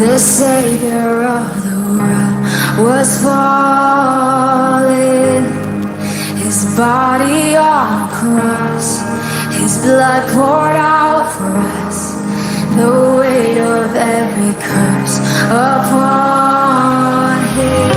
The Savior of the world was falling. His body on a cross, His blood poured out for us. The weight of every curse upon Him.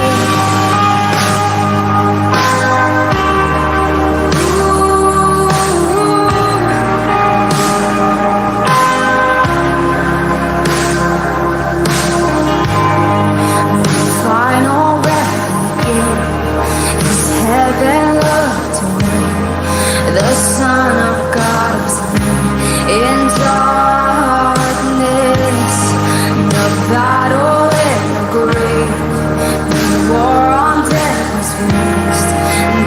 The Son of God was born in darkness. The battle in the grave, the war on death was finished.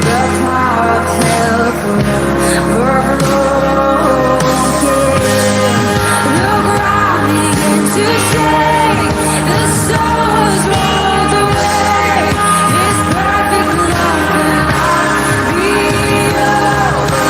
The power of hell forever broken. The ground began to shake. The stars rolled away. His perfect love could not be over.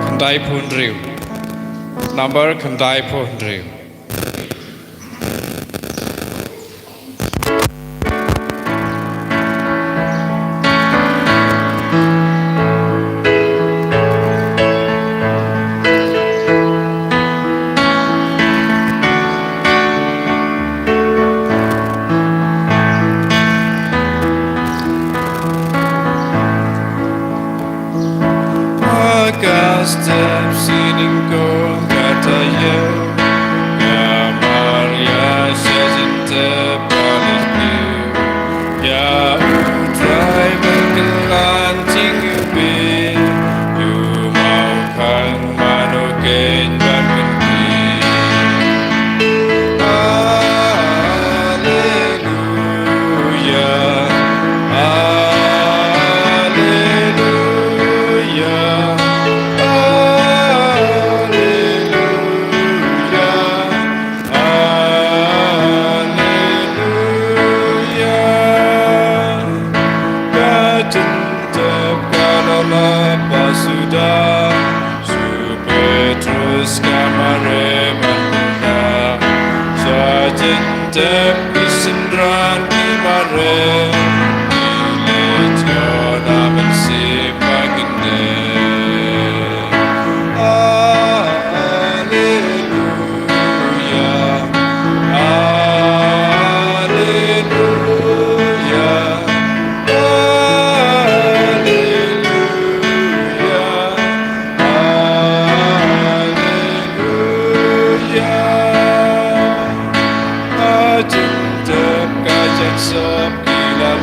Khandai Phun Riu. Number Khandai Phun Riu. Steps in gold kata ya Maria sezinta balik ya utrai berkelanting ubin you mau kan manogen dan kendi Haleluya Sudah Su Petrus kamare manda Sajentep isindran imare Iletjona mensipagine Alleluia Alleluia Sop gila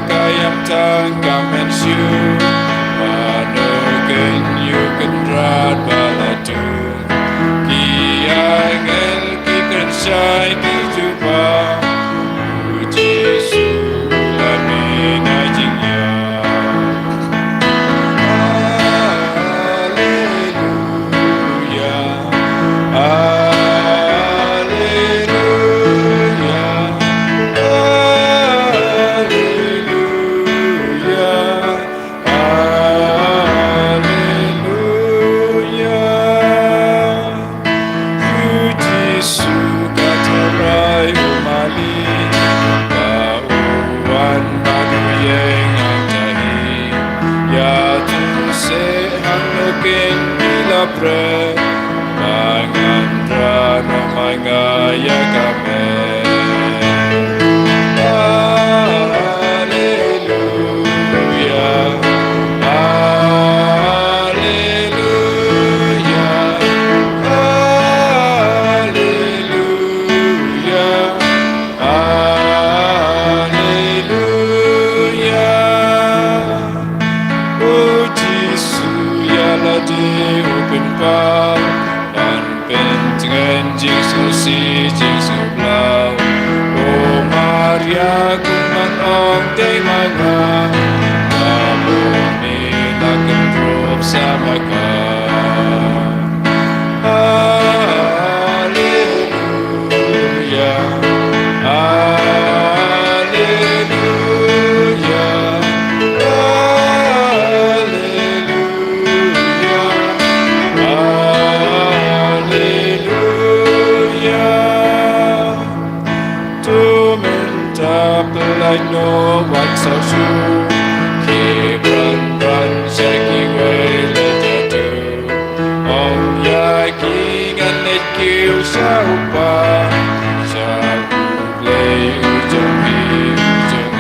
kayam tangkam and shoe Manukin yukin rat balatu Kiangel kikan syai kijuba Puji sulamin ajingnya Pre mangandra no mangaya kame Hallelujah Hallelujah Hallelujah Hallelujah Oh Jesus ya la Dieu Bao Bạn bên trên Jesus si Jesus blau Oh Maria cũng mang ông đây mai ngà Namoni lakin prop sama ka Hallelujah Hallelujah like no one so sure Keep run, shaking way let it do Oh yeah, king and let kill shall buy Shall play ujung ujung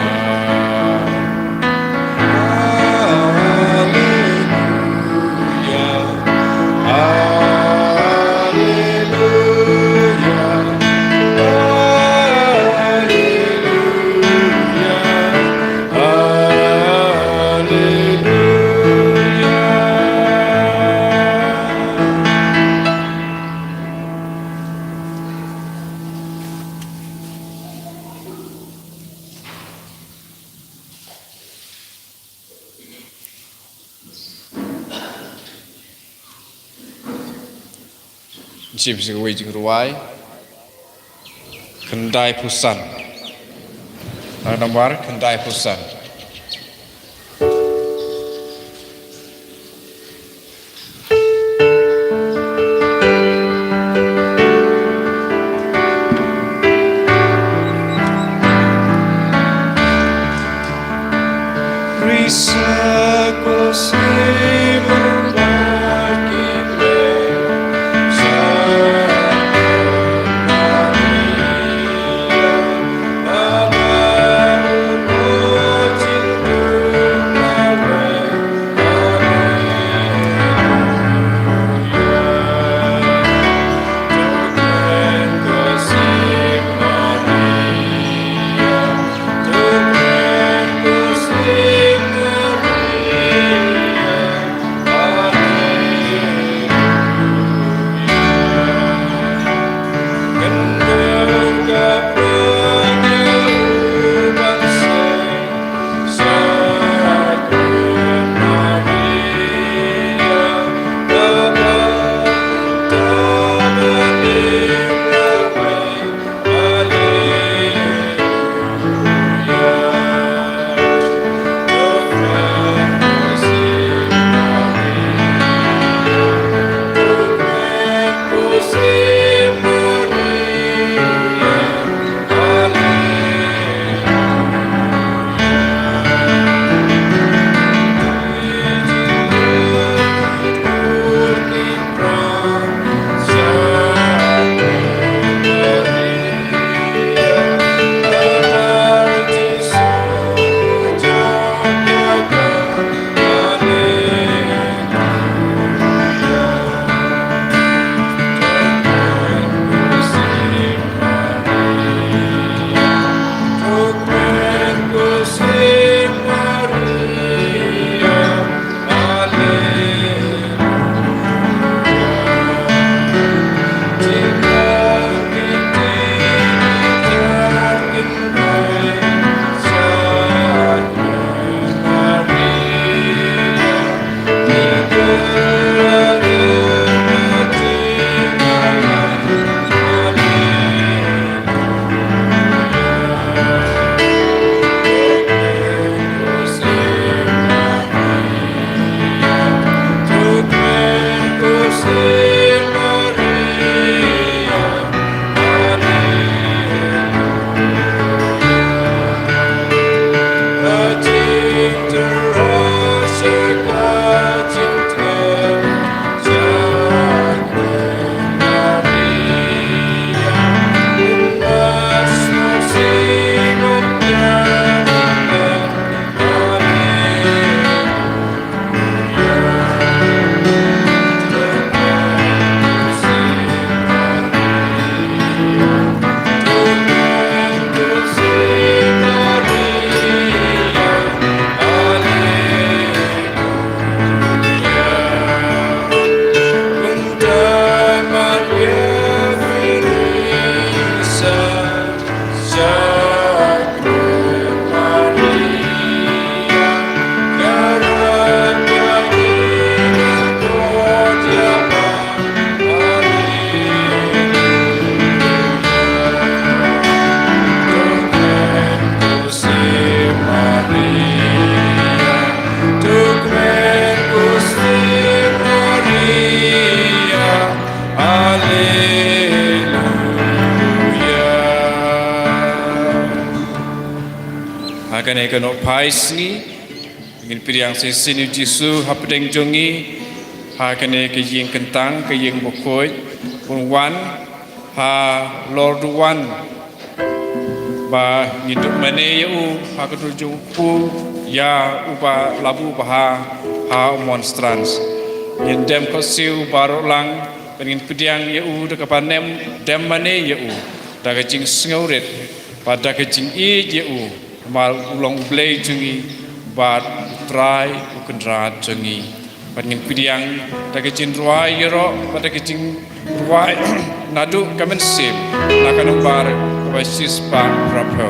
Hallelujah Hallelujah Chim sự quỳ chừng ruai Kendai Pusan Nomor Kendai Pusan hakane kano paisngi ingin piriang sesini Jisu hapdeng jongi hakane ke ying kentang ke ying bokoi wan ha Lord wan ba ngiduk mane yu hakatul jupu ya uba labu baha ha monstrans yen dem ko siu barolang pengin pediang yu de kapanem dem mane yu daga jing sngoret pada kecing i yu mal ulong blei jungi bat try ukendra jungi pengin pediang daga jing ruai yero pada kecing ruai nadu kamen sim nakan bar basis pa prapo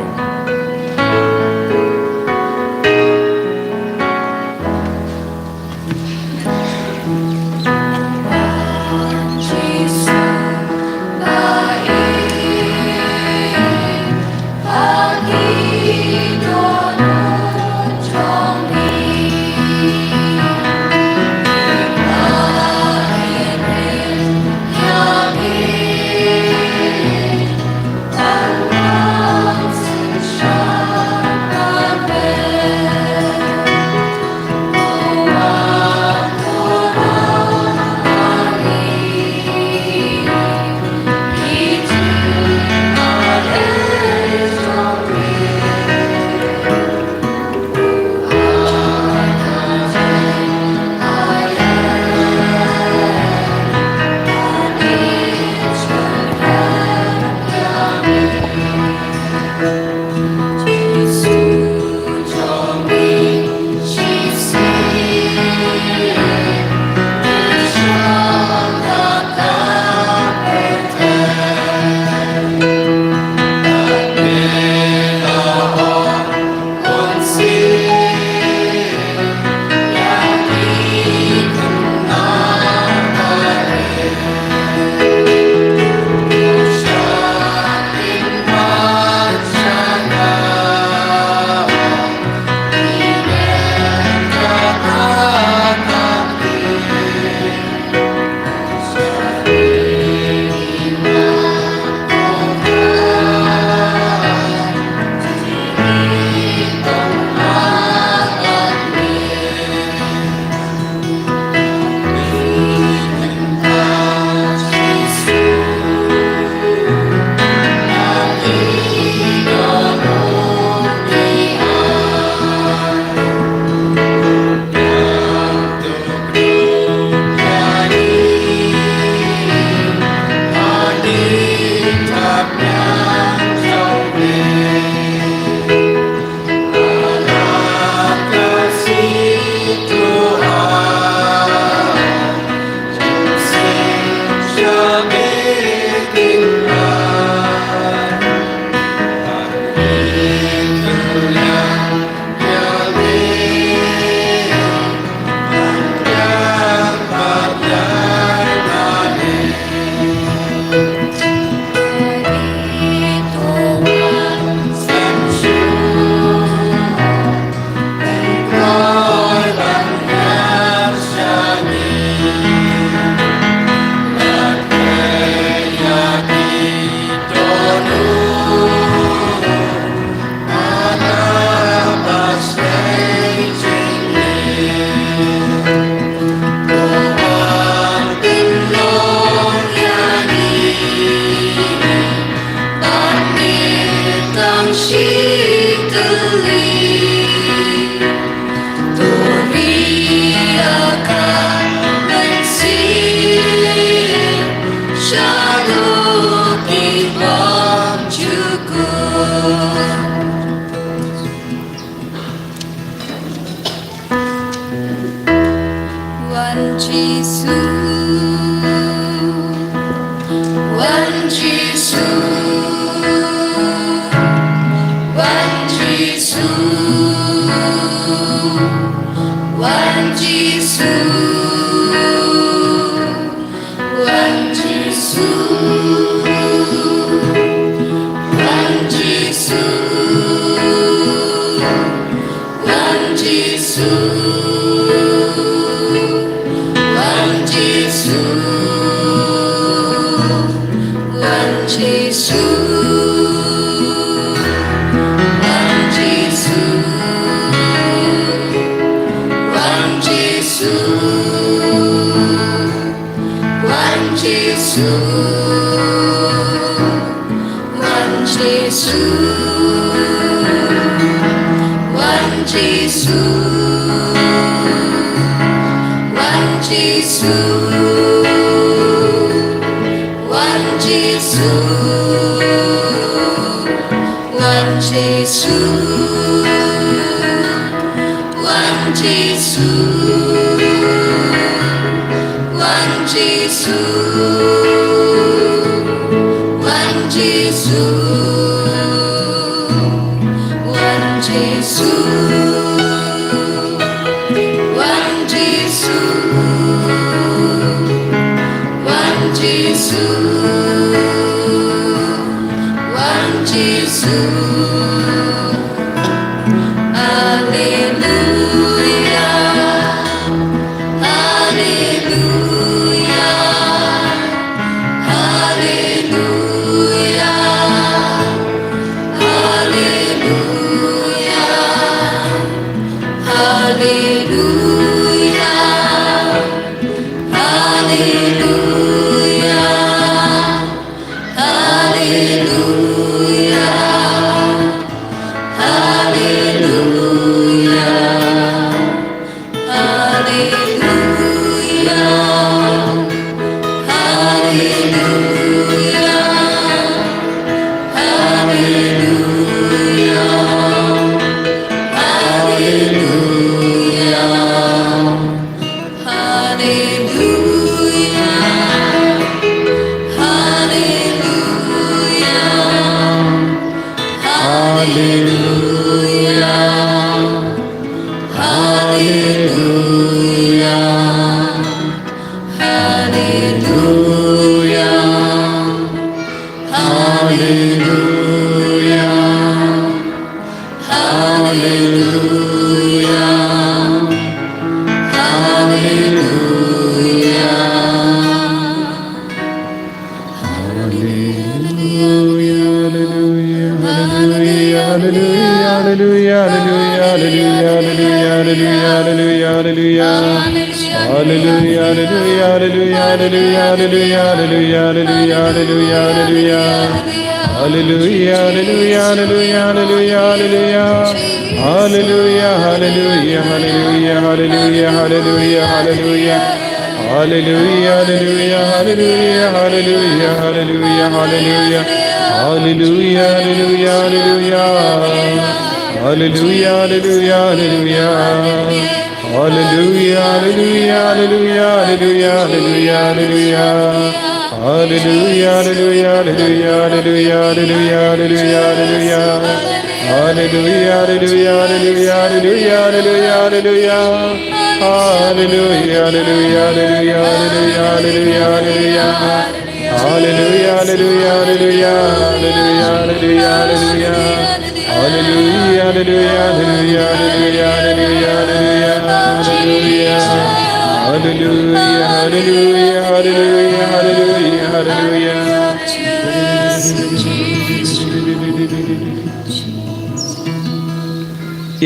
Jesus.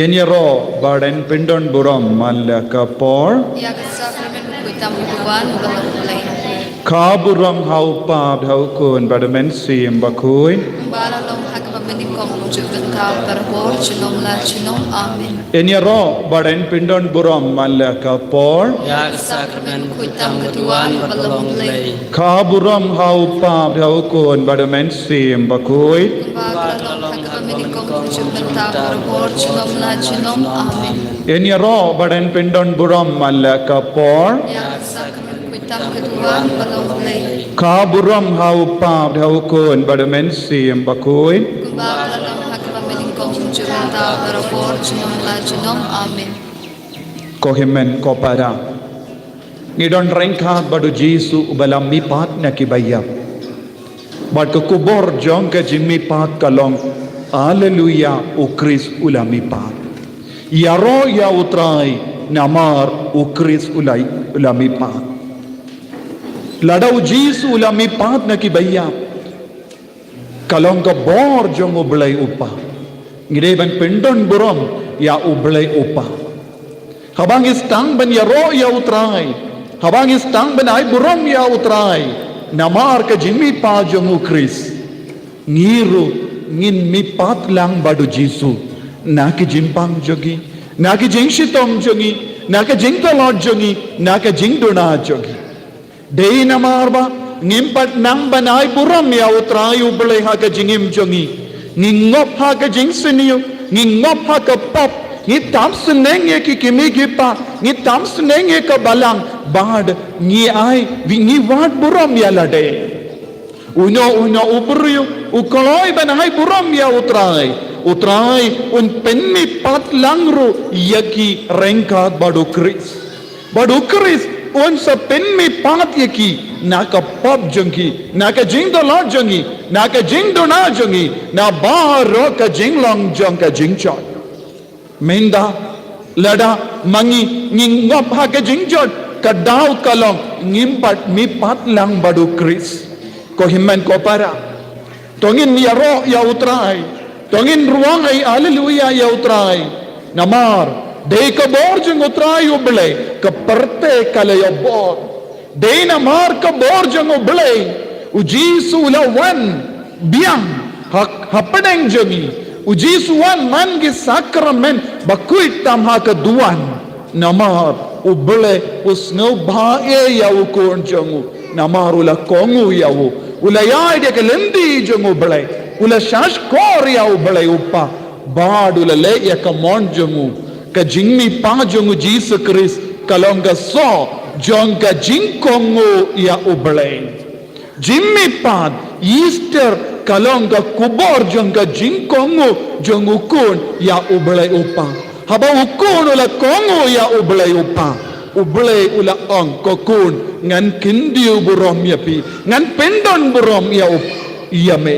Enyero baden pindon buram malakapor kaburam haupa haukun badamen sim bakui Enyero baden pindon buram malakapor kaburam haupa haukun badamen sim bakui Enyero baden pindon buram malakapor kaburam haupa haukun badamen sim bakui Kohimen kopara ngidon rengka badu Jesu ubalam mipat na kibaya bad ko kubor jong ka jimmi pat kalong Haleluya ukris ulami pat yaro ya utrai namar ukris ulami pat ladau Jesu ulami pat na kibaya kalong ka bor jong ublay upa ngideban pendon burom ya ublay upa habang istang ban yaro ya utrai habang istang ban ay burom ya utrai namar ka jimi pa jongu Chris ngiru ngin mi pat lang badu Jisu na ki jimpang jogi na ki jing shitom jogi na ka jing tolot jogi na ka jing duna jogi dei namar ba ngimpat nang banai buram ya utrayu bele ha ka jingim jogi ngingop ha ka jing siniu ngingop ha ka pop ngi tam seneng ye ki kimi gipa ngi tam seneng ye ka balang bad ngi ai ngi wat buram ya lade uno ubrio ukoloi banai buram ya utrai un penmi pat langru yaki rengkat badu Chris un sa penmi pat yaki naka pop jengki naka jing do lot jengi naka jing do na jengi na baro ka jing long jong ka jing chot Menda lada mangi ngingop ha ka jingjot ka daw kalong ngimpat mi patlang badu Chris ko himman ko para tongin yaro ya utrai tongin ruang ay haleluya ya utrai namar de ka borjeng utrai uble ka perte kala ya bor de namar ka borjeng uble u Jisu la wan biang hapadeng jemi uji suan man gi sakramen bakuit tam ha ka duan namar ubele usno bha e ya ukon jangu namar ula kongu ya ula ya de ke lendi jangu bele ula shash kor ya ubele uppa bad ula le ya ka mon jangu ka jingmi pa jangu Jesus Christ kalonga so jonga jingkongu ya ubele jimmi pad Easter kalonga kubor jonga jingkongu jongu kun ya ublay upa haba ukun ula kongu ya ublay upa ublay ula ong kokun ngan kindiu burom yapi ngan pendon burom ya up yame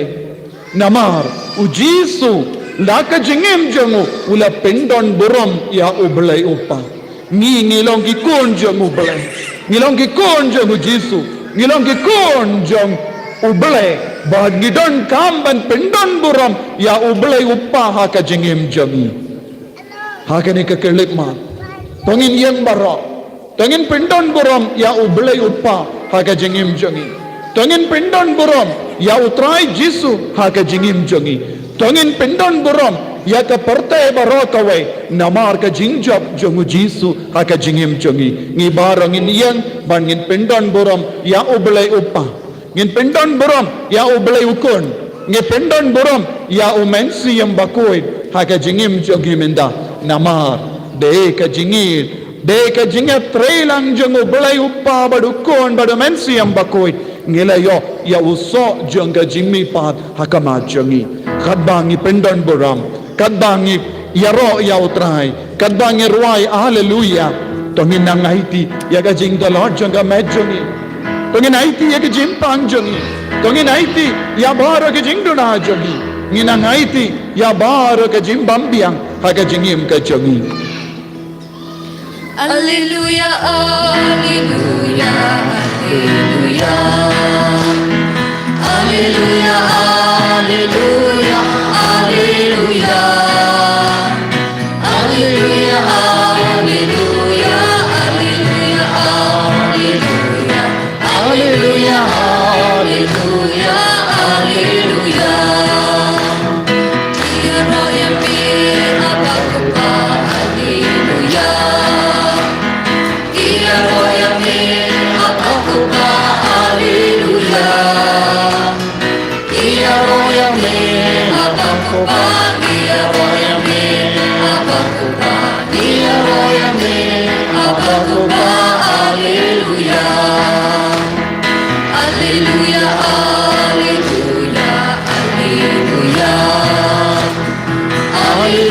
namar u Jisu laka jingim jongu ula pendon burom ya ublay upa ngilong gikun jongu ublay ngilong gikun jongu Jisu ngilong gikun jong ublay bahad ngidon kamban pendon buram ya ublay uppa ha ka jingim jami ha ka ni ka kelip ma tongin yang baro tongin pendon buram ya ublay uppa ha ka jingim jami tongin pendon buram ya utrai Jisu ha ka jingim jami tongin pendon buram ya ka perte baro kawe namar ka jingjap jongu Jisu ha ka jingim jami ngi barang in yang bangin pendon buram ya ublay uppa ngin pendon buram ya ublay ukun ngin pendon buram ya umensi yang bakuit ha ka jingim jogi menda namar de ka jingir trailang jong ublay uppa badukun badu mensi yang bakuit ngila yo ya uso jong ka jingmi pat ha ka ma jongi kadbangi pendon buram kadbangi yaro ya utrai kadbangi ruai haleluya tongin nangaiti ya ka jing the Lord jong ka mejongi tongin aiti ya ke jimpang jongi tongin aiti ya baro ke jingduna jongi nginang aiti ya baro ke jimbambiang ha ke jingim ke jongi Alleluia, alleluia, alleluia. Alleluia, alleluia, alleluia. Alleluia, alleluia, alleluia, alleluia. Alleluia, alleluia, alleluia. Quiero y en mí abajo, alleluia. Quiero y en mí abajo, alleluia. Quiero y en mí abajo, quiero y en mí abajo, quiero y en mí abajo, alleluia. Alleluia, alleluia, alleluia. Alleluia.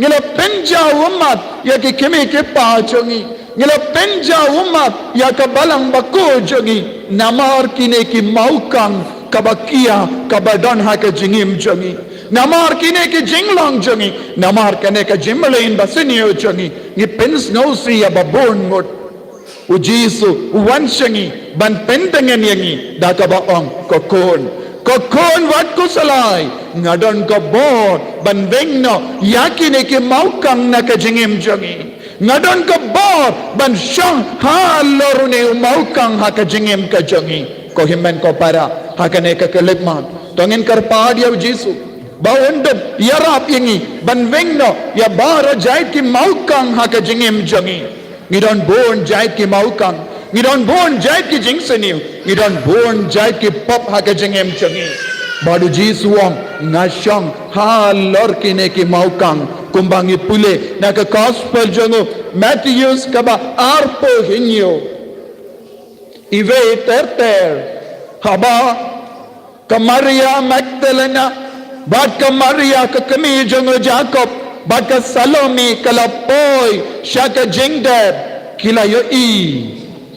ngila penja umat ya ki kimi ki pa jongi ngila penja umat ya ka balang bako jongi namar kine ki maukang kabakia kabadon ha ka jingim jongi namar kine ki jinglong jongi namar kane ka jimlein basinio jongi ni pens no si ya babon ngot ujisu uwanshangi ban pentangen yangi da ka baong kokon wat kusalai ngadon ko bor ban vengno yakine ki maukang na ka jingim jongi ngadon ko bor ban shang halorune maukang ha ka jingim ka jongi ko himmen ko para hakane ka kelekmat tongin kar padia jisu bawendem yarap yangi ban vengno ya bara jait ki maukang ha ka jingim jongi ngidon bon jait ki maukang ngidon bon jait ki jingseniu ngidon bon jait ki pop ha ka jingim jongi badu jisu om ngashong halor kine ki maukang kumbangi pule na ka gospel jongo Matthews kaba arpo hinyo ive ter haba ka Maria Magdalena bat ka Maria ka kami jongo Jacob bat ka Salome kalapoy shaka jingdad kila yo i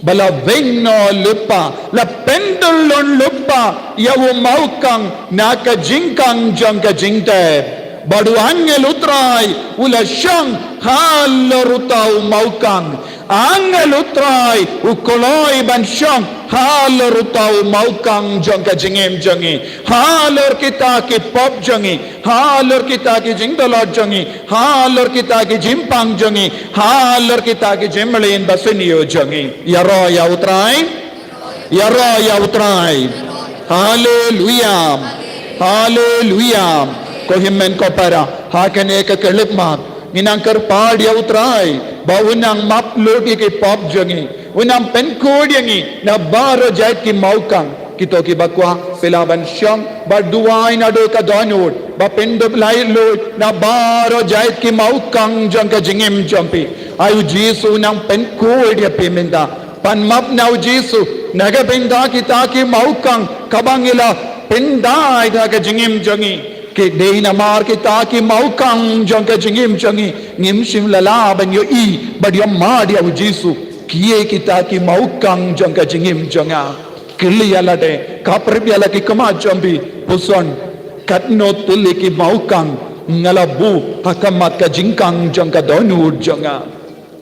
bala vengno lupa la pendulon lupa yawo maukang naka jingkang jangka jingdad badu angel utrai ula shang halorutau maukang angel utrai ukoloi ban shang halorutau maukang jangka jingem jangi halor kita ki pop jangi halor kita ki jingdolot jangi halor kita ki jimpang jangi halor kita ki jimlein basinio jangi yaro ya utrai hallelujah hallelujah ko himmen ko para hakane ka kelipmat minangkar padia utrai baunang maploti ki pop jangi unang penkod yangi na baro jait ki maukang kito ki bakwa pelaban syang baduai na do ka donut ba pendop lai lo na baro jait ki maukang jang ka jingim jampi ayu jisu nang penkod ya pemenda pan map na jisu naga penda kita ki maukang kabangila pendai da ka jingim jangi ke deina mar kita ki maukang jang ka jingim jangi ngim sim lala ban yo i badia madia jisu kiye kita ki maukang jang ka jingim janga kiliala de kapriala ki kama jambi puson katno tuli ki maukang ngalabu hakamat ka jingkang jang ka donur janga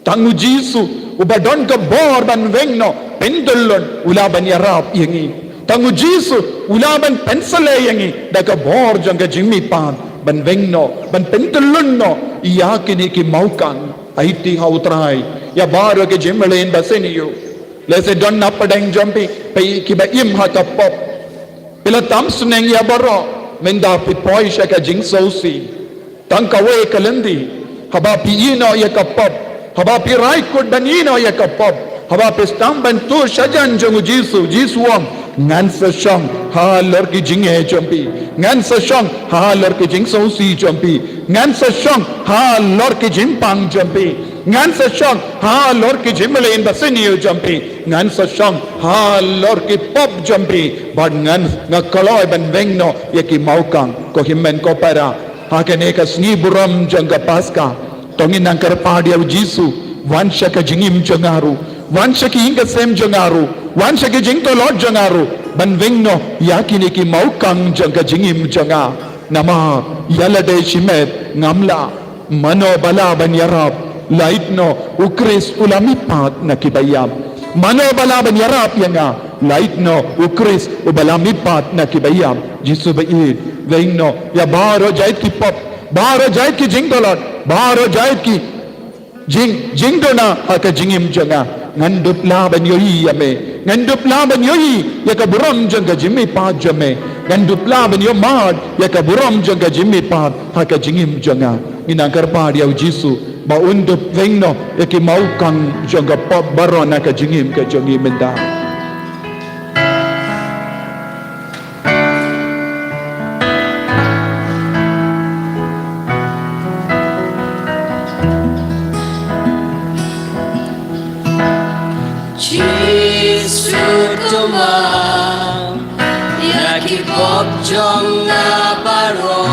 tangu jisu ubadon ka bor ban vengno pendulon ulaban yarap yangi tangu jisu ulaban pensale yangi daga bor janga jimmi pan ban vengno ban pendulon no yakini ki maukang aiti hautrai ya baro ke jimlein baseniyo lese don napadang jampi pai ki ba im hata pop pila tamsuneng ya baro menda pitpoi shaka jingsosi tangka we kalandi haba pi ino ya ka pop haba pi rai kod banino ya ka pop haba pi stamban tu shajan jongu jisu om ngan sa shang halor ki jinghe jampi ngan sa shang halor ki jingsosi jampi ngan sa shang halor ki jimpang jampi ngan sa shang halor ki jimle in basinio jampi ngan sa shang halor ki pop jampi bad ngan ngakaloi ban vengno ya ki maukang ko himmen ko para hakane ka sni buram janga paska tongin nangkar padia jisu wansha ka jingim jangaru wansha ki inga sem jangaru wansha ki jingto lot jangaru ban vengno yakini ki maukang janga jingim janga nama yalade shimet ngamla mano bala ban yarab laitno ukris ulami pat na kibayam mano bala ban yarab yanga laitno ukris ubalami pat na kibayam jisu baid vengno ya baro jait ki pop baro jait ki jingdolot baro jait ki jingdona aka jingim janga ngandup laban yoi yame ngandup laban yoi ya ka buram janga jimmi pat jame ngandup laban yo mad ya ka buram janga jimmi pat aka jingim janga minangkar padia jisu ba undup vengno ya ki maukang janga pop barona ka jingim ka jangi menda Pop jong na baro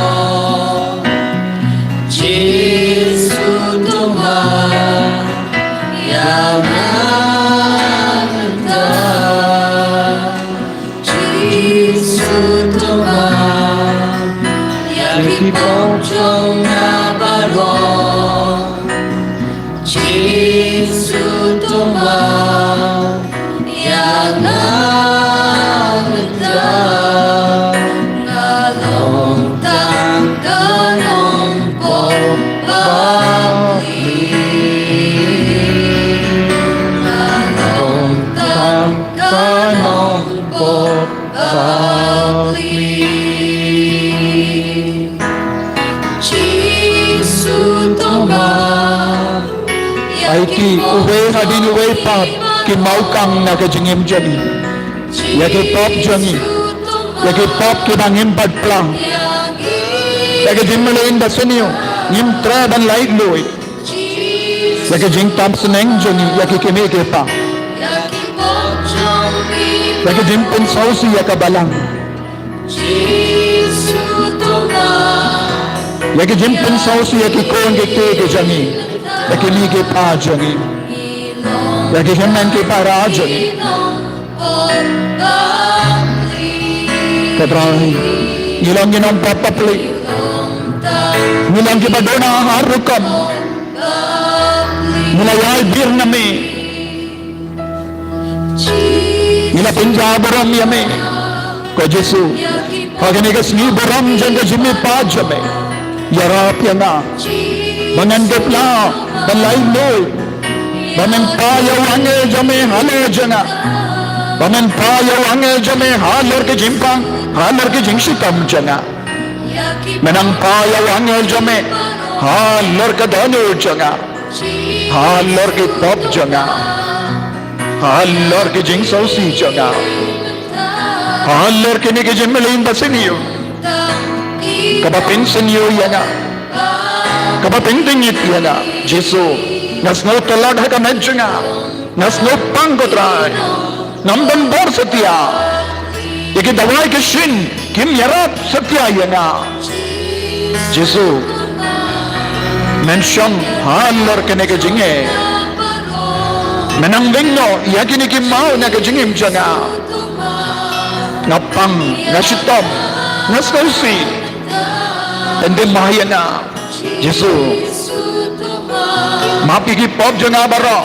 Giêsu tumang yakipok trong nabaron Giêsu tumang yangamutang ngalong tangganong po bakli ngalong tangganong po bakli Giêsu tumang Ai ki uwe hadin uwe pap ki mau kang na ka jingim jani. Ya ki pop jangi. Ya ki pop ki bangim pad plang. Ya ki jimmele in da senio. Nim tra dan light loy. Ya ki jing tam seneng jani ya ki keme ke pa. Ya ki jim pun sausi ya ka balang. Ya ki jim pun sausi ya ki kon ke te ke jani. Ya ki mi ke pa jani. Ya ki hemmen ke para jani. Katrai, nilang ginong papapli, nilang kibadona harukam, nilayay bir nami, nila pinjabaram yame, ko Jesu, paginigas ni baram janga jimi pajame, yarap yana, manandip la, balay loy, mananpayaw ange jame halo jana, mananpayaw ange jame halor ke jimpang, halor ke jingshikam jana, mananpayaw ange jame halor ke danu jana, halor ke top jana, halor ke jingsausi jana, halor ke nige jimmelin basiniyo, kapapin siniyo yana, kapapin dingit yana, Jesu, nasno talad haka medjanga, nasno pangkotray, namban bor satya, yaki dawai ke shin, kim yarap satya yana, Jesu, mensyong halor kene ke jinge, menang bingno, yaki ni kim mau na ke jingim janga, ngapang, nasitom, nasnosi, ende mahayana, Jesu, Mapigi pop janga baro,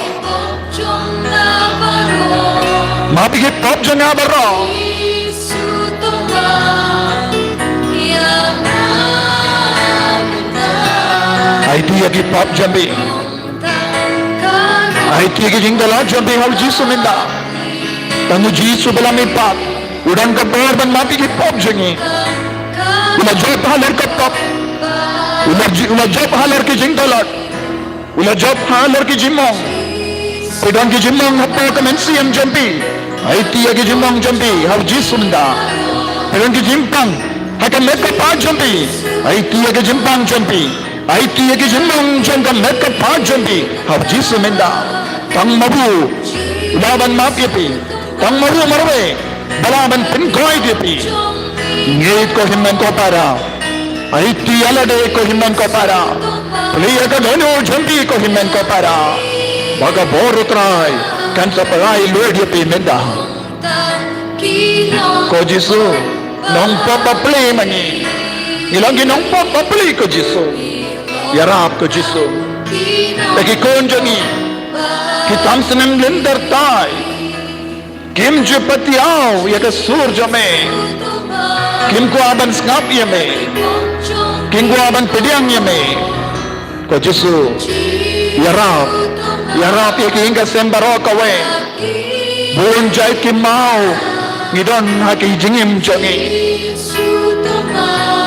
mapigi pop janga baro. Aiti yagi pop jambi, aiti yagi jingdala jambi hal Jesu minda. Tanu Jesu belami pop, udan ke bar ban mapigi pop jangi. Ula job halar ke pop, ula job halar ke jingdala. Ula job halar ki jimong, pedang ki jimong hapo kamensi am jampi, aiti ki jimong jampi, hau Jesu minda, pedang ki jimpang, hakan meka pa jampi, aiti ki jimpang jampi, aiti ki jimong jangka meka pa jampi, hau Jesu minda, tang mabu, ulaban mapipi, tang mabu marwe, balaban pinkoi dipi, ngeit ko himmen ko para, aiti alade ko himmen ko para. Liya ka dano jampi ko himmen ko para baga boru try kan sa parai lord yapi menda ko Jesu nong papapli mani ilang ginong papapli ko Jesu yarap ko Jesu lagi konjangi kitam senang lender tay kim jepatiaw ya ka sur jame kim ko aban skap yame kim ko aban pediang yame ko Jesu yarap ya ki inga sembaro kawe buon jai ki mau ngidon haki jingim jangi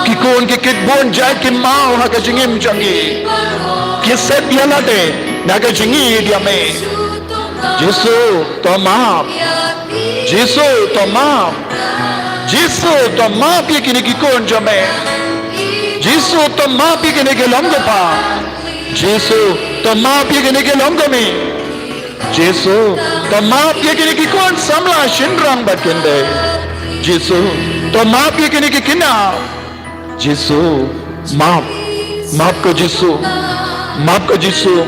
ki kon ki kit buon jai ki mau haka jingim jangi ki set yalade naga jingi diame Jesu to maaf Jesu to maaf Jesu to maaf ya kini ki kon jame Jesu to maaf ya kini ki lomgo pa Jesu to maaf ya kini ki lomgo mi Jesu to maaf ya kini ki kon samla shinrang bat kende Jesu to maaf ya kini ki kina Jesu maaf ko Jesu maaf ko Jesu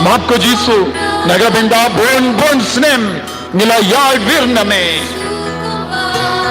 maaf ko Jesu naga benda bon snem nila yard virna me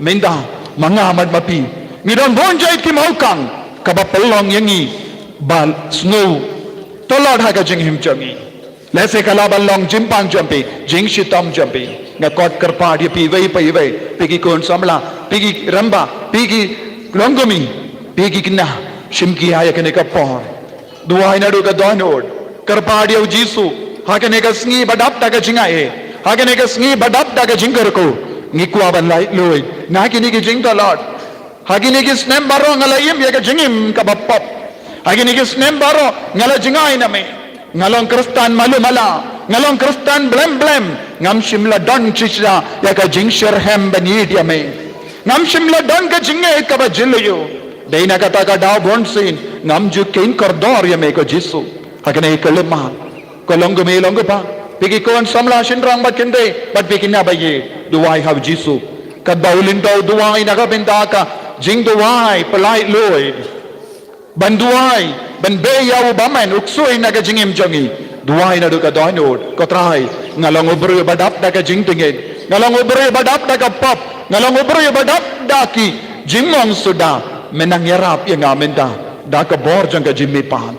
minda mangamat mapi ngidon bonjai ki maukang kabapalong yangi bal snow tolod ha ka jing him changi lese kalabalong jimpang jampi jing shitam jampi ngakot kerpa dia pi wei pigi kon samla pigi ramba pigi longomi pigi kina shimki haya kene ka por duai nadu ka donod kerpa dia jisu ha kene ka sngi badap ta ka jinga e ha kene ka sngi badap ta ka jingker ko ngikwa ban lai loi na kini ki jing tolod ha kini ki snem baro ngalayim ya ka jingim ka bapap ha kini ki snem baro ngala jingai na me ngalong kristan malu mala ngalong kristan blem ngam shimla don chisra ya ka jing sherhem bani dia me ngam shimla don ka jinge ka ba jilyo deina kata ka daw bonsin ngam ju kein kordor ya me ko jisu hakane kalema kolong me long pa pigi kon samla shinrang ba kende bat pikina ba ye duai have jisu ka baulin daw duai na ka benda ka jing duai palai loid banduai ban beyau baman uksui na ka jingim jangi duai na do ka doinod ko trai ngalong obro badap da ka jing tingin ngalong obro badap da ka pop ngalong obro badap da ki jingmong suda menang yarap ya ngamenda da ka bor jang ka jimmi pan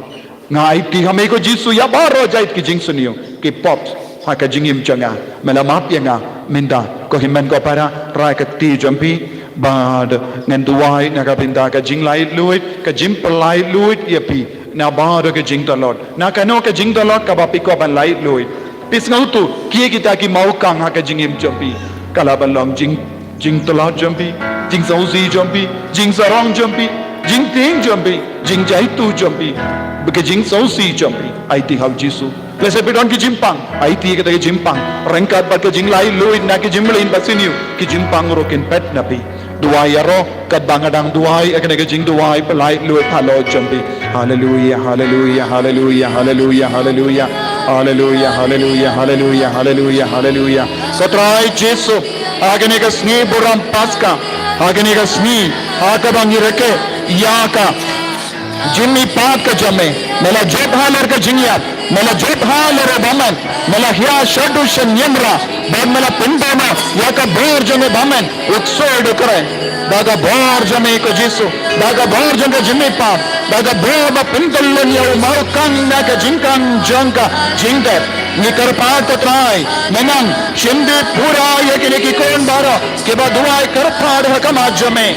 ngai ti hame ko jisu ya baro jait ki jing sunio ki pop ha ka jingim janga melamap ya nga menda ko himen ko para rai ka ti jampi bad ngan duai na ka binda ka jing lai luit ka jim palai luit ya pi na bad ka jing talot na ka no ka jing talot ka ba pi ko ban lai luit pis ngau tu ki kita ki mau kang ha ka jingim jampi kala ban long jing talot jampi jing sau si jampi jing sarong jampi jing ting jampi jing jai tu jampi ke jing sau si jampi ai ti hau jisu lese pidon ki jimpang ai ti ke ta jimpang rengkat ba ke jing lai luit na ki jimlin basiniu ki jimpang rokin pet na pi duai aro kat bangadang duai akane ke jing duai pelai luit thalo jambi hallelujah hallelujah hallelujah hallelujah hallelujah hallelujah hallelujah hallelujah hallelujah hallelujah satrai jesu agane ke sni buram paska agane ke sni akabangi reke yaka jimmi pat ka jame mela jobhaler ka jingya mela jobhaler baman mela hya shadu shanyamra bad mela pindama yaka bor jame baman uksod kare daga bor jame ko jisu daga bor janga jimmi pat daga bor ba pindallen ya mau kang na ka jingkang jangka jingder ni karpat ko trai menang shinde pura yakine ki kon baro ke ba duai karpad hakam ajame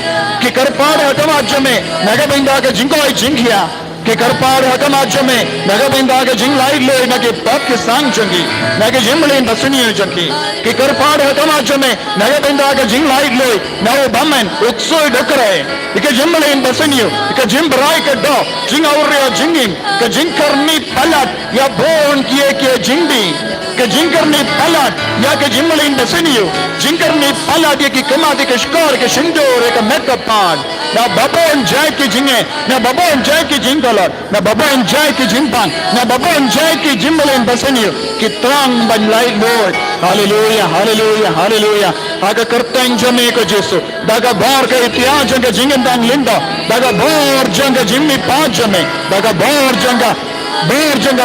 ki karpad hakam ajame naga binda ka jingkoi jinghiya ke karpad hakam ajame naga binda ka jing lai le na ke pap ke sang jangi na ke jimlin basuni jangi ke karpad hakam ajame naga binda ka jing lai le na o bamen utsoi dokre ke jimlin basuni ke jimbrai ke do jing aurya jingin ke jing karni palat ya bon kiye ke jingdi ke jing karni palat ya ke jimlin basuni jing karni palat ye ki kama de ke skor ke shindor ke makeup pad na babon jai ke jinge na babon jai ke jing dollar na babon jai ke jimpang na babon jai ke jimlin basuni ki trang ban lai lord hallelujah hallelujah hallelujah aga kartang jame ko jesu daga bar ka ityaj janga jingen dang linda daga bor janga jimmi pa jame daga bor janga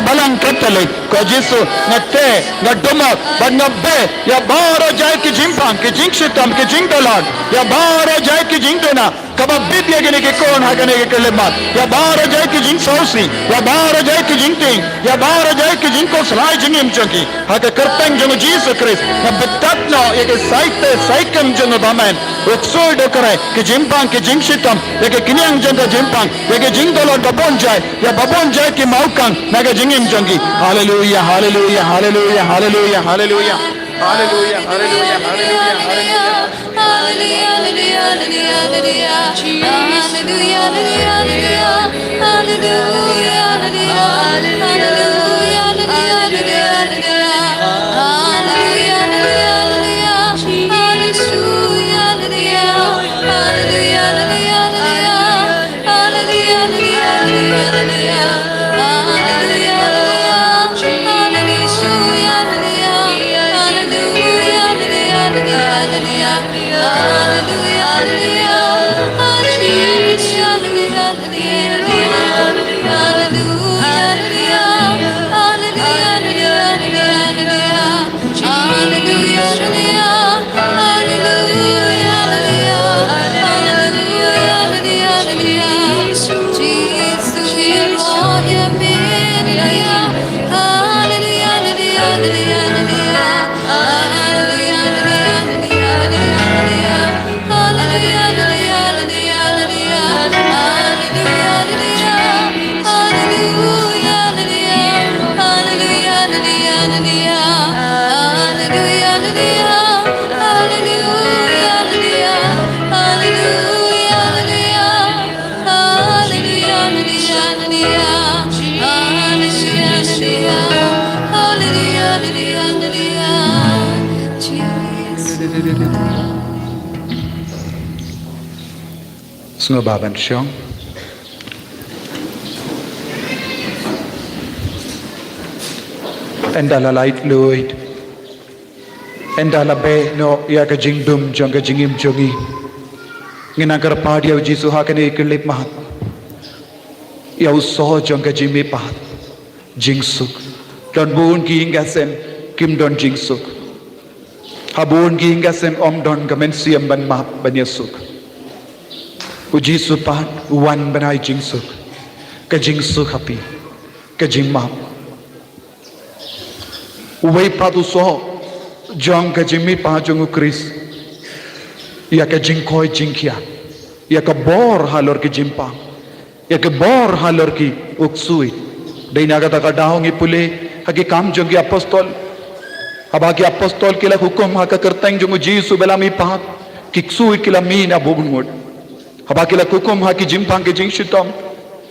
balang katale ko jesu ngate ngaduma banabbe ya baro jai ki jimpang ki jingshitam ki jingdolan ya baro jai ki jingdona kabab bidya gene ke kon hagane ke kelemat ya baro jai ki jing sausi ya baro jai ki jingting ya baro jai ki jing ko slai jingim chaki haga kartang jang jesu christ na betatno ye ke saite saikem jang baman uksoi dokare ki jimpang ki jingshitam ye ke kinyang jang jimpang ye ke jingdolon babon jai ki maukang naga jingim jangi hallelujah hallelujah hallelujah hallelujah hallelujah hallelujah hallelujah Hallelujah. Snurbaban Shong. Endala light Lloyd. Endala be no yaka jing dum jonga jingim jongi. Nginagar party of Jisu hakane kilip mahat. Yaw so jonga jimmy path. Jing suk. Don boon ki ingasem kim don jing suk. Habun ki ingasem om don gamen siam ban map ban yasuk. Uji supat wan banai jing suk. Ka jing suk happy. Ka jing map. Uway patu so jong ka jimmy pa jongu Chris. Ya ka jing koi jing kia. Ya ka bor halor ki jimpang. Ya ka bor halor ki uksui. Dai naga taka daong ipule hagi kam jongi apostol. Habagi apostol kila hukum haka kerteng jongu Jisu belami pahat. Kiksui kila mina bugungod. Habagi la hukum haki jimpang ke jing shitom.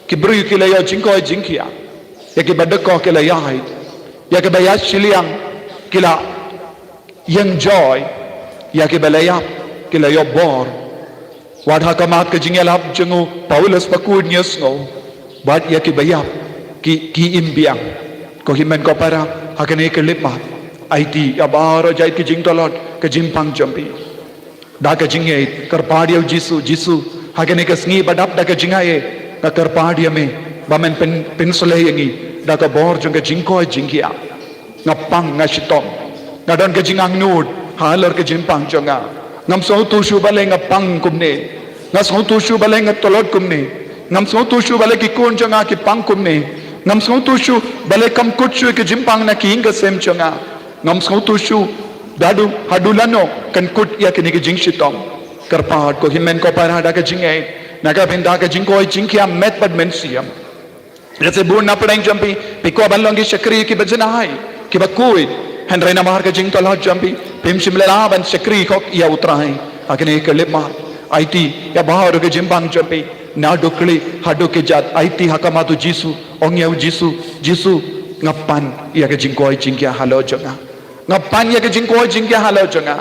Ki bru kila ya jing koi jing kia. Ya ki badako kila ya haid. Ya ki bayas shiliang kila yang joy. Ya ki balayap kila ya bor. Wadha kamat ke jing yalap jongu Paulus pakud nyesno. Bad ya ki bayap ki imbiang ko himen ko para hakane ke lipma IT abaro jai ki jing tolot ke jimpang jampi da ke jinge karpadi of Jisu hakane ke sngi badap da ke jingaye ka karpadi me bamen pensole yangi da ka bor jong ke jingko jingia ngapang ngasitom ngadon ke jingang nud halor ke jimpang jonga ngam so tu shu bale ngapang kumne ngasong tu shu bale ngatolot kumne ngam so tu shu bale ki kun jonga ki pang kumne ngam song tu shu bale kam kutsu ke jimpang na ki inga sem chonga ngam song tu shu dadu hadulano kan kut ya ke ni ke jing shitong karpat ko himen ko para da ke jinge naga benda ke jing ko jing kia met bad men siam jese bun na padang jampi piko balongi shakri ki bajana hai ki bakui henre na mar ke jing tolot jampi pim shimle la ban shakri ko ya utrai akene ke lema IT ya bahar ke jimpang jampi na dokli hado ke jat IT hakamatu Jisu ongyau Jisu ngapan ya ke jingkoi jingkia halo jonga ngapan ya ke jingkoi jingkia halo jonga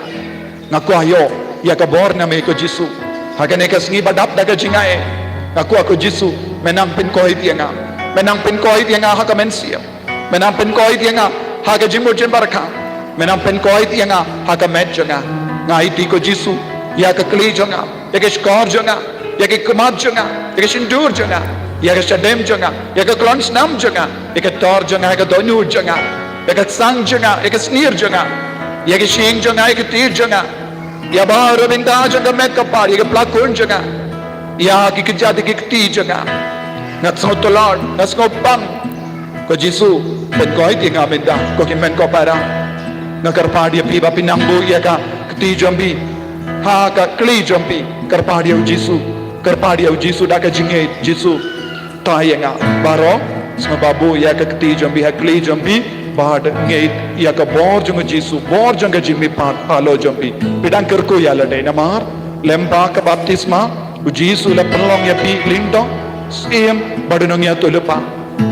ngaku ayo ya ke bor na me ko Jisu hakane ke sngi badap da ke jingae ngaku aku Jisu menang pin koi tianga hakamen sia menang pin koi tianga haka jimbo jembarka menang pin koi tianga hakamet jonga ngai ti ko Jisu ya ke kli jonga ya ke skor jonga ya ke kumat jonga ya ke sindur jonga ya ke shadem jonga ya ke klons nam jonga ya ke tor jonga ya ke donu jonga ya ke sang jonga ya ke snir jonga ya ke shing jonga ya ke tir jonga ya baru binda jonga met kapar ya ke plakun jonga ya ki kejat ki ti jonga ngat so tolor ngat so pang ko Jisu ben koi tinga binda ko ki men ko para nakar padi pi ba pinambu ya ka ti jombi ha ka kli jombi karpadi of Jisu da ka jinge Jisu tayanga baro sama babu ya ka kti jambi hakli jambi bad ngeit ya ka bor jong Jisu bor jong jimmi pat alo jambi pidang kerko ya lade namar lemba ka baptisma u Jisu la pelong ya pi lindo sim badunong ya tulupa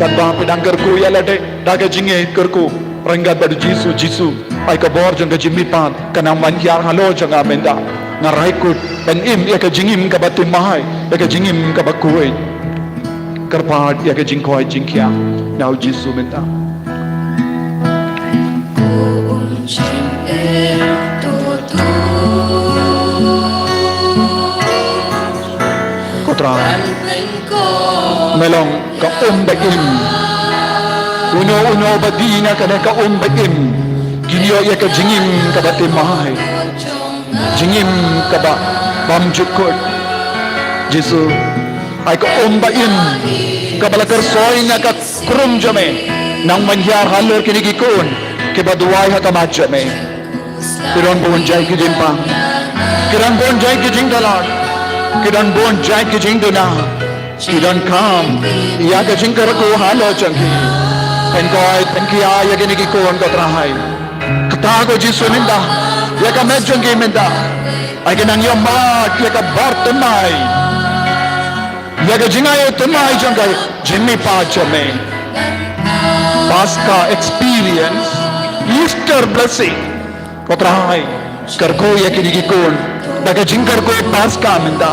kad ba pidang kerko ya lade da ka jinge kerko renggat badu Jisu ai ka bor jong jimmi pat kanang man yar halo jong amenda ngarai kut ben im ya ka jingim ka batim mahai ya ka jingim ka bakoi karpat ya ka jingkoi jingkia now Jisu minta kotra melong ka baim uno badina ka baim kinyo ya ka jingim ka batim mahai jingim kaba bam jukut Jisu ay ko baim kabala kersoy na ka krum jame nang manhyar halor kinigikon kibaduay hatamat jame kiron bon jay kijimpa kiron bon jay kijingdalar kiron bon jay kijingduna kiron kam ya ka jingkar ko halo changi penkoy penkiya ya kinigikon ko trahay kata ko Jisu minda ya ka medjong minda ay kinang yomat ya ka bartumay ya ka jingayo tumay jangay jimmy pa jame Pascha experience Easter blessing kotrahay karko ya kinigikon daga jingkar ko Pascha minda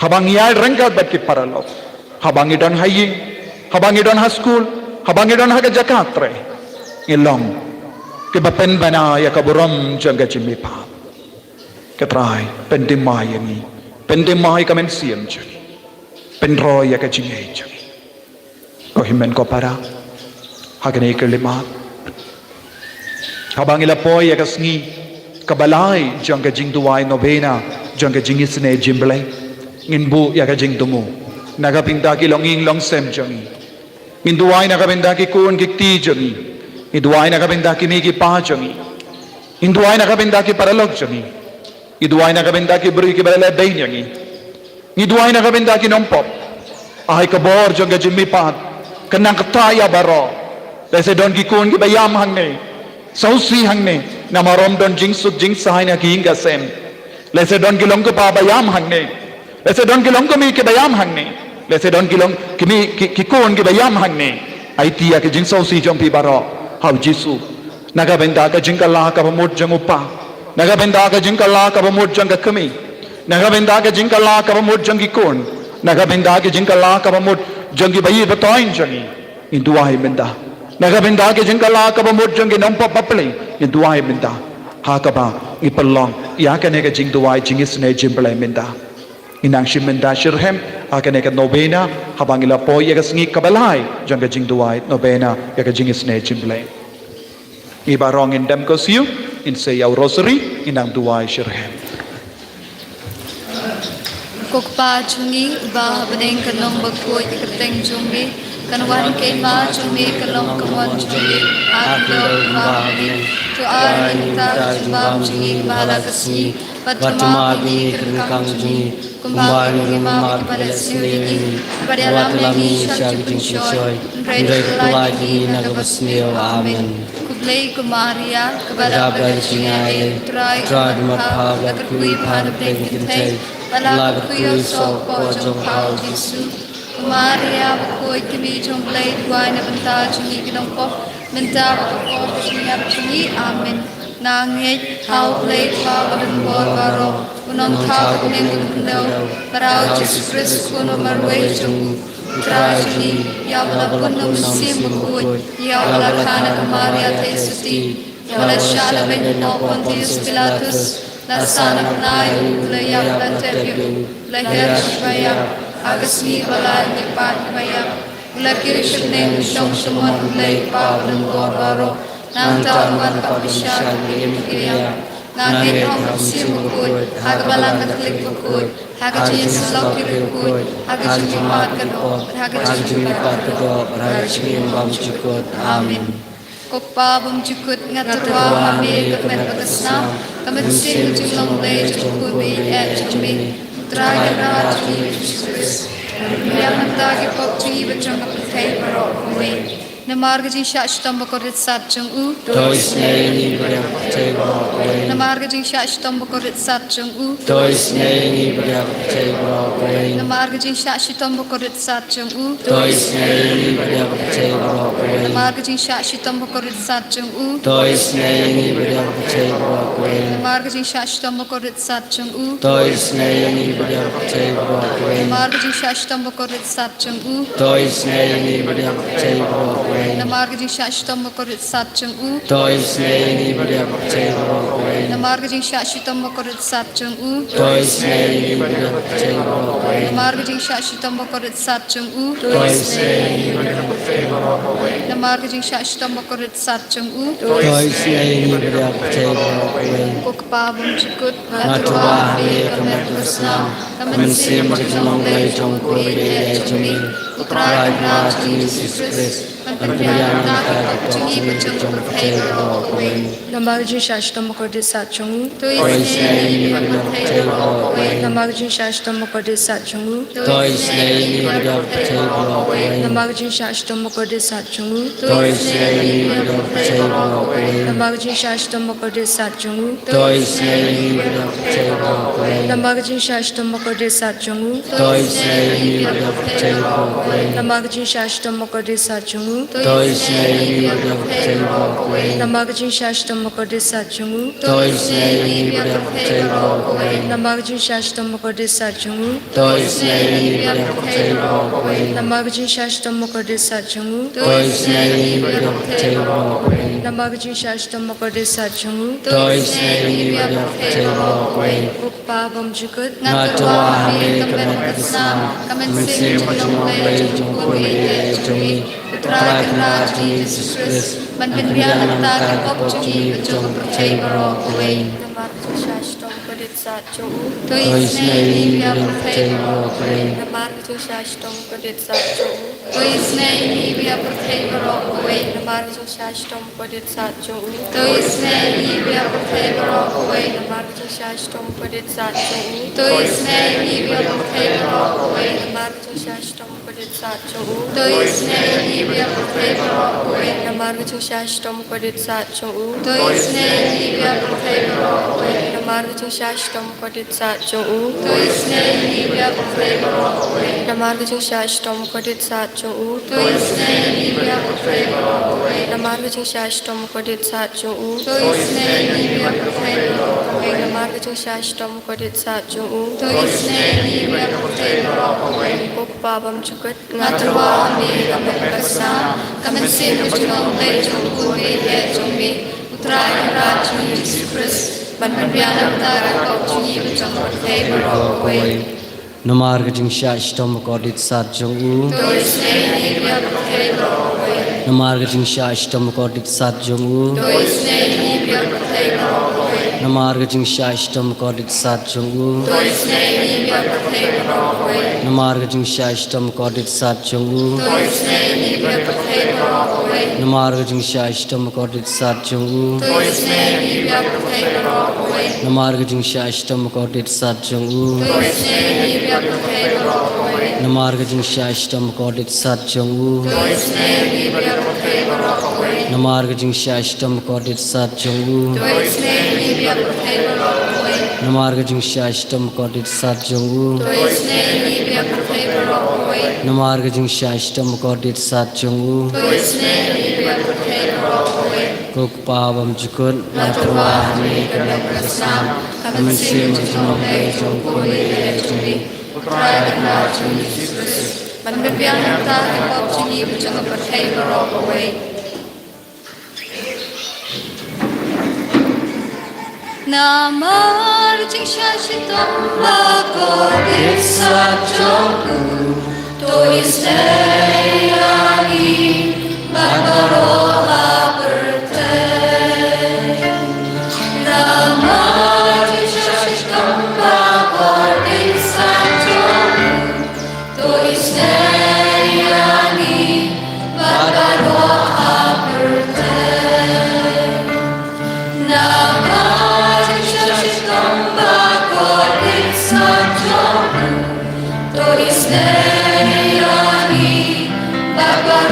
habang iyay rengkat bat ki paralog, habang idon hayi, habang idon ha school, habang idon ha ka jakatre, ilong, ki bapen bana ya kaburam jangga jimi pa, katrai pendimai yangi, pendimai kamen siam jangi, pendroy ya ka jingai jangi, ko himen ko para, haganay kalimat, habang ilapoy ya kasngi, kabalay jangga jing duway novena, jangga jing isne jimblay, nginbu ya ka jing tumu, nagapinda ki longing long sem jangi, nginduway nagapinda ki kun kikti jangi, nginduway nagapinda ki migi pa jangi, nginduway nagapinda ki paralog jangi, nginduway nagapinda ki beri ki balala day jangi, nginduway nagapinda ki nompop, ay kabor jangga jimmi pat, kanang kataya baro, lese don ki kun ki bayam hangne, sausi hangne, namarom don jing suk jing sahay na ki hinga sem, lese don ki long ko pa bayam hangne, lese don kilong kami ke bayam hangne, lese don kilong kimi kikon ke bayam hangne, ay tiya ke jing sausi jong pi baro, hau Jisu, nagabenda ka jing kala ka pamut jang upa, nagabenda ka jing kala ka pamut jang kami, nagabenda ka jing kala ka pamut jang kikon, nagabenda ka jing kala ka pamut jang bayi betoin jangi, induai benda, nagabenda ka jing kala ka pamut jang nompo papli, induai benda, hakaba ipalong, yakane ka jing duai jing isne jimble benda. Inang shimenda shirhem akan ekat novena habang ila po yagas ngi kabalay jangga jing duway novena yaga jing isne jimble ibarong indem ko siyo in say yaw rosary inang duway shirhem kokpa chungi ba badeng kanong bagkoy ikateng chungi kanwan kay ma chungi kalong kamwan chungi aklo ba to arin ta ba chungi bala kasi patma bi kang chungi kumbang ni ma pada siwi pada alam ni syagi shoy great ni nagabasneo amen kublay kumaria kepada bersingai try marhab lakui pan pleng kintay ala kuyo so po jong hau Jisu kumaria bakoi kimi jong blay duay na banta chungi kinong po banta ko chungi chungi amen nangit hau play pa badun bor baro unong thao kuning kundaw parao Jesus Christ kuno marway jung tragedy yawala kuno sim bakoi yawala khana kumaria te suti yawala shala ben no Pontius Pilatus lasana kunay la yawala tebu la hershvaya agasmi bala ni pat baya la kirishne shom shomon lay pa badun bor baro nang taman pabisyan kiriya ngangin hong simukut hagabalang katlik bukut hagaji salok kirukut hagaji mat kadok hagaji mat kadok hagaji bam cukut amin kokpa bam cukut ngatwa hamil kemen pagasna kamen jumlong lay cukubi jumi traga rati Jesus Yamanta ki pokri bachang kapai barok we Namargaji shashtam bakorit satchung u Tois neini beriak cebok Namargaji shashtam bakorit satchung u Tois neini beriak cebok Namargaji shashtam bakorit satchung u Tois neini beriak cebok Namargaji shashtam bakorit satchung u Tois neini beriak cebok Namargaji shashtam bakorit satchung u Tois neini beriak cebok Namargaji shashtam bakorit satchung u Tois neini beriak cebok Namargaji shashtam bakorit satchung u Tois neini beriak cebok Namargaji shashtam bakorit satchung u Tois neini beriak cebok Namargaji shashtam bakorit satchung u Tois neini beriak cebok Namargaji shashtam bakorit satchung u Tois neini beriak cebok kokpa bum chukut Natuwa ni kamet kusna Mensim jumlong lay jongkuri chumi Utrai na Jesus Christ Pendiam na chungi bachung kapai barok Namargaji shashtam bakorit satchung Tois neini beriak cebok Namargaji shashtam bakorit satchung Tois neini beriak cebok Namargaji shashtam bakorit satchung Tois neini beriak cebok Namargaji shashtam bakorit satchung Tois neini beriak cebok Namargaji shashtam bakorit satchung Tois neini beriak cebok Namagajin Shashtam Mokadesa Jungu, Toys Navy of Taylor, Namagajin Shashtam Mokadesa Jungu, Toys Navy of Taylor, Namagajin Shashtam Mokadesa Jungu, Toys Navy of Taylor, Namagajin Shashtam Mokadesa Jungu, Toys Navy of Taylor, Namagajin Shashtam Mokadesa Jungu, Toys Navy of Taylor, Ukpa Bamjukut, Natawa Hamid Kamen Majumong Jung Putra Jesus Christ, Manpinyananta Kapopchi Jung Percaya Away. Shashtam Mokadesa Jungu, Toys Navy of Taylor, Namagajin Shashtam Mokadesa Jungu, Toys Navy of Taylor away. Namagajin Shashtam Mokadesa Jungu, Toys Navy of Taylor away. Namagajin Shashtam Mokadesa Jungu, Toys Navy of Taylor away. Namagajin Shashtam Mokadesa Jungu, Toys Navy of Taylor away. Namagajin Shashtam Mokadesa Jungu, Toys Navy of Taylor away. Namagajin Shashtam Mokadesa Jungu, Toys Navy of Taylor away. Namagajin Shashtam Mokadesa Jungu, Toys Navy of Taylor away. Namagajin Shashtam Mokadesa Jungu, Toys Navy of Taylor away. Namagajin Shashtam Mokadesa Jungu, Toys Navy of Taylor away. Ukpa Bamjukut, Natawa Hamid Kamen Majumong Jung Putra Jesus Christ, Manpinyananta Kapopchi Jung Percaya Away. Namargajing Shashtam Kodit Satjung, Toys Navy of Taylor away. Namargajing Shashtam Kodit Satjung, Toys Navy of Taylor away. Namargajing Shashtam Kodit Satjung, Toys Navy of Taylor away. Namargajing Shashtam Kodit Satjung, Toys Navy of Taylor away. Namargajing Shashtam Kodit Satjung, Toys Navy of Taylor away. Namargajing Shashtam Kodit Satjung, Toys Navy of Taylor away. Namargajing Shashtam Kodit Satjung, Toys Navy of Taylor away. Namargajing Shashtam Kodit Satjung, Toys Navy of Taylor away. Namargajing Shashtam Kodit Satjung, Toys Navy of Taylor away. Namargajing Shashtam Kodit Satjung, Toys Navy of Taylor away. Kukpa Bamjukut, Natawa Hamid Kamen Majumong Jung Putra Jesus Christ, Manpinyananta Kapopchi Jung Percaya away. Namarjing Shashtam Makodit Satjung, Toys Navy Bagaroha Percaya. Namarjing Shashtam Makodit Satjung, Toys Navy Bagaroha Percaya. Namarjing Shashtam Makodit Satjung, Toys Navy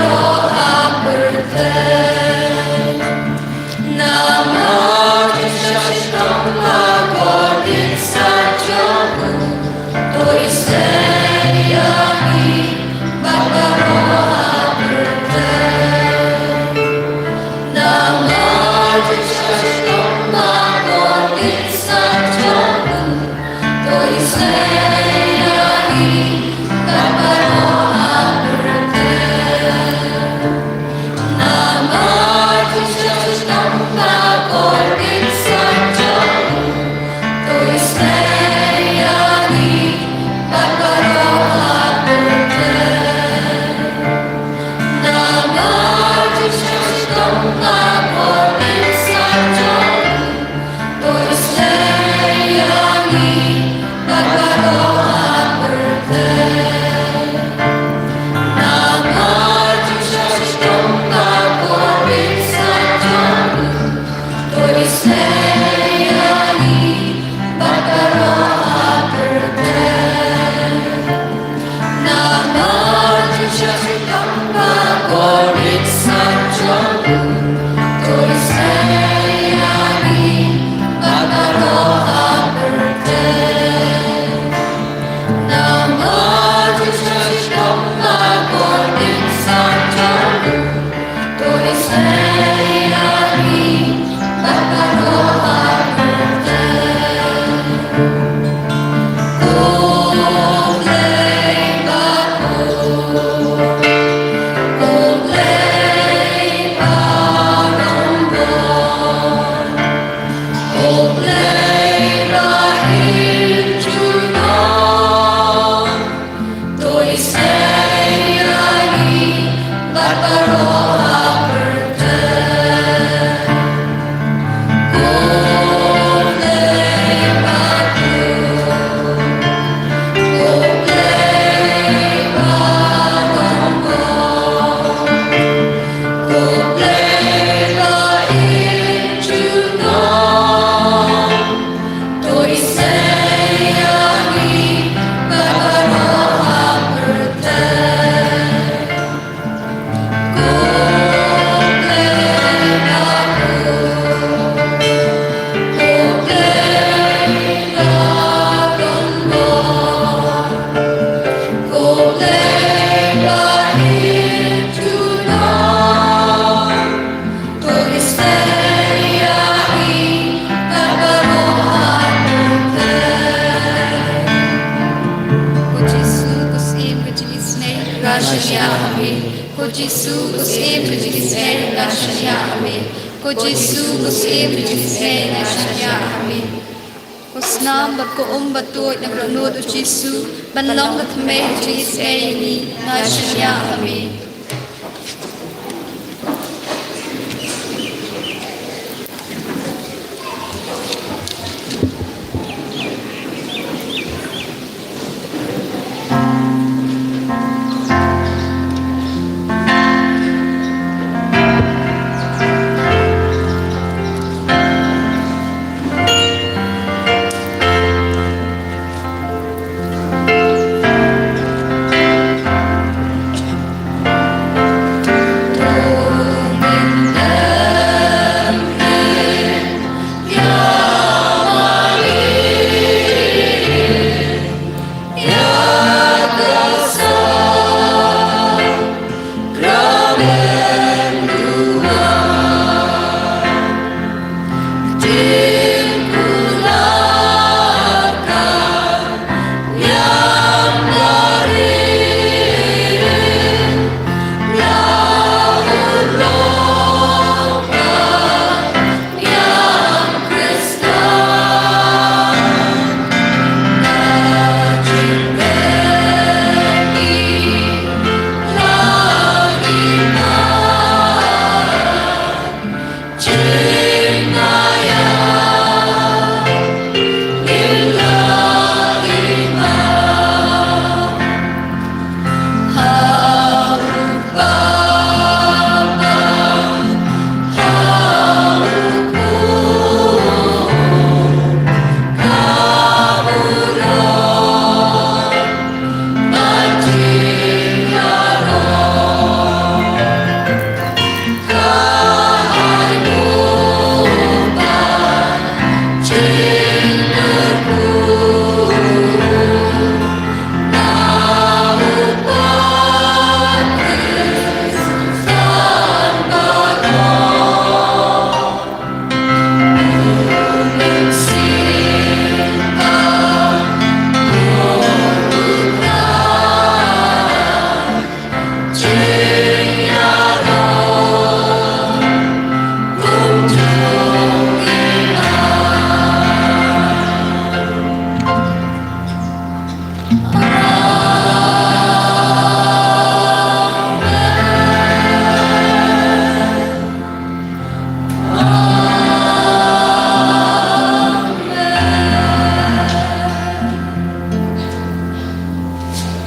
Bagaroha Percaya. Namarjing Shashtam Makodit Satjung, Toys Navy Bagaroha Percaya. Namarjing Shashtam Makodit Satjung, Toys Navy Bagaroha Percaya. Namarjing Shashtam Makodit Satjung, Toys Navy Bagaroha Percaya. Namarjing Shashtam Makodit Satjung, Toys Navy Bagaroha Percaya. Namarjing Shashtam Makodit Satjung, Toys Navy Bagaroha Percaya. Namarjing Shashtam Makodit Satjung, Toys Navy Bagaroha Percaya. Namarjing Shashtam Makodit Nam bat ko batoi na grano do Jisu ban long kat me Jesus ni na shya amen.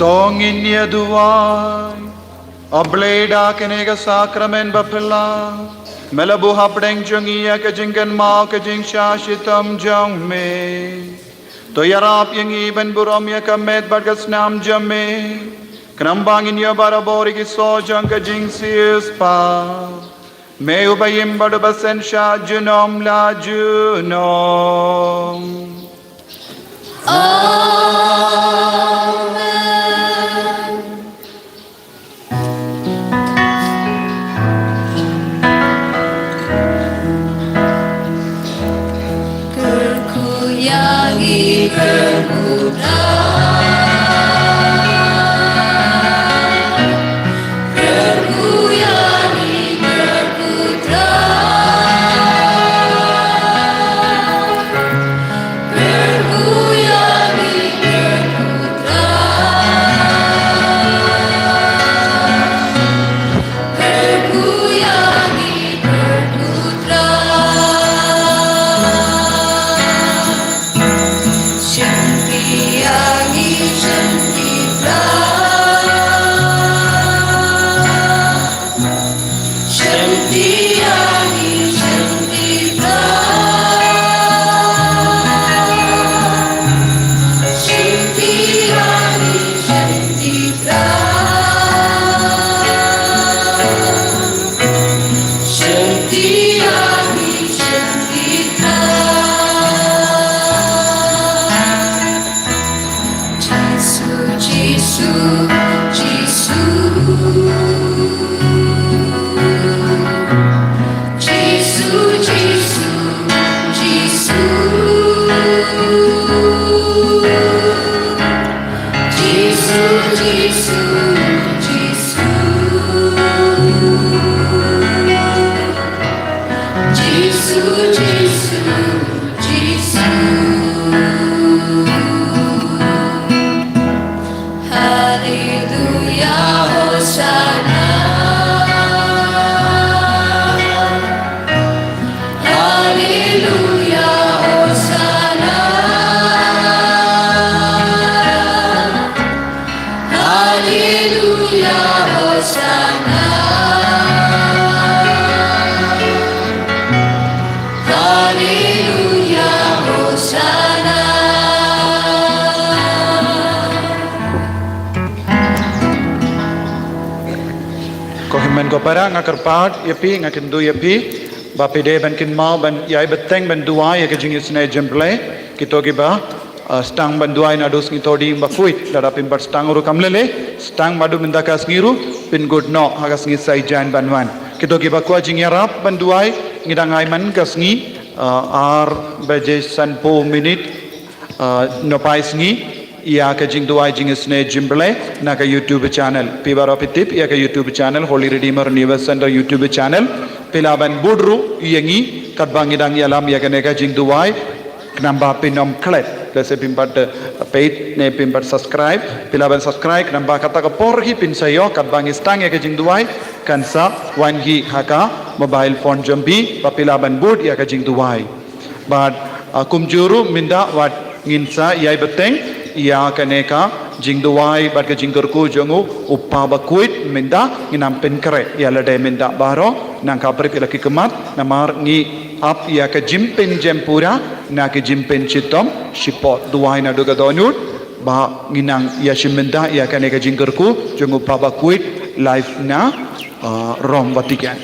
Tongin niya duway, obleda kinega sakramen bapila, melabu hapdeng jung iya kajingkan mau kajing syashitam jung me, to yarap yang iban buram ya kamet bagas nam jame, kenambangin ya barabori kiso jung kajing sius pa, me ubayim badu basen sya junom la junom. Berkuyangi Kohimen ko para nga karpat yapi nga kindu yapi bapide ban kin mau ban yai beteng ban dua ya kajing isne jemple kito ki ba stang ban dua na dos ngitodi ba fuit dara pin bat stang ru kamlele stang madu minda kas ngiru pin good no hagas ngi sai jan ban wan kito ki ba ko jing yarap ban dua ngidangai man kas ngi ar baje san po minute no pais ngi ia ka jing duai jing isne jimble na ka YouTube channel pibaro pitip ia ka YouTube channel Holy Redeemer Universe Center YouTube channel pilaban budru yangi katbangi dang yalam ia ka ne ka jing duai namba pinom klet lese pimpat page ne pimpat subscribe pilaban subscribe namba kata ka porhi pin sayo katbangi stang ia ka jing duai kansa wan hi haka mobile phone jambi papilaban bud ia ka jing duai but kumjuru minda wat nginsa yai beteng ia kaneka jingduai bat ke jingkerku jongu uppa bakuit minda nginam pen kare ia lade minda baro nang kapre laki kemat namar ngi ap ia ke jimpen jempura na ke jimpen chitom shipot duai na duga donut ba nginang ia shiminda ia kaneka jingkerku jongu uppa bakuit live na rom vatikan